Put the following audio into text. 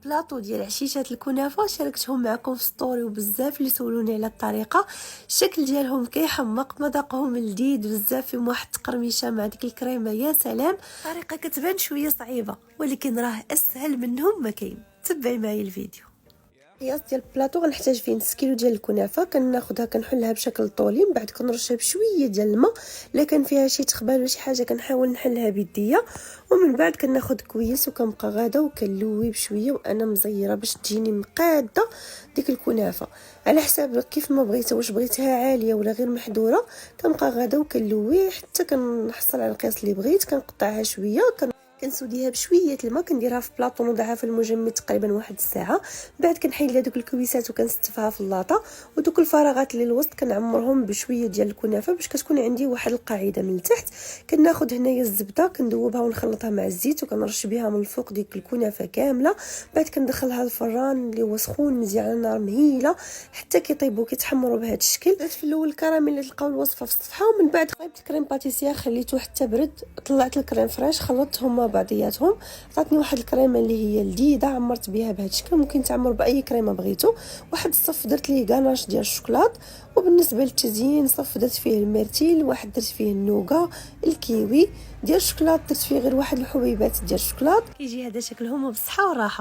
بلاطو ديال عشيشات الكنافه شاركتهم معكم في ستوري، وبزاف اللي سولوني على الطريقه. الشكل ديالهم كيحمق، مذاقهم لذيذ بزاف، فيهم واحد التقرميشه مع ديك الكريمه يا سلام. الطريقه كتبان شويه صعيبه ولكن راه اسهل منهم ما كاين. تبعي معايا الفيديو. قياس ديال البلاطو غنحتاج فيه نص كيلو ديال الكنافه، كناخذها كنحلها بشكل طولي، من بعد كنرشها بشويه ديال الماء، الا كان فيها شي تخبال ولا شي حاجه كنحاول نحلها بيديا، ومن بعد كناخذ كويس وكنبقى غاده وكنلوي بشويه وانا مزيره باش تجيني مقاده ديك الكنافه على حساب كيف ما بغيتها، واش بغيتها عاليه ولا غير محدوره. كنبقى غاده وكنلوي حتى كنحصل على القياس اللي بغيت، كنقطعها شويه كنسوديها بشويه الماء، كنديرها في بلاطو نوضعها في المجمد تقريبا واحد الساعه. بعد كنحيد لها دوك الكويسات وكنستفها في اللاطه، ودوك الفراغات اللي الوسط كنعمرهم بشويه ديال الكنافه باش كتكون عندي واحد القاعده من التحت. كناخذ هنايا الزبده كندوبها ونخلطها مع الزيت وكنرش بها من الفوق ديك الكنافه كامله. بعد كندخلها الفران اللي هو سخون مزيان على نار مهيله حتى كيطيبوا كيتحمروا بهذا الشكل. في الاول الكراميل اللي تلقاو الوصفه في الصفحه، ومن بعد طيبت الكريم باتيسير خليته حتى برد، طلعت الكريم فريش خلطتهم بعضياتهم، عطاتني واحد الكريمه اللي هي لذيذه، عمرت بها بهذا الشكل. ممكن تعمر باي كريمه بغيتو. واحد الصف درت ليه غاناش ديال الشوكولات، وبالنسبه للتزيين صف درت فيه الميرتيل، واحد درت فيه النوغا، الكيوي ديال الشوكولات درت فيه غير واحد الحبيبات ديال الشوكولات. كيجي هذا شكلهم بالصحه والراحه.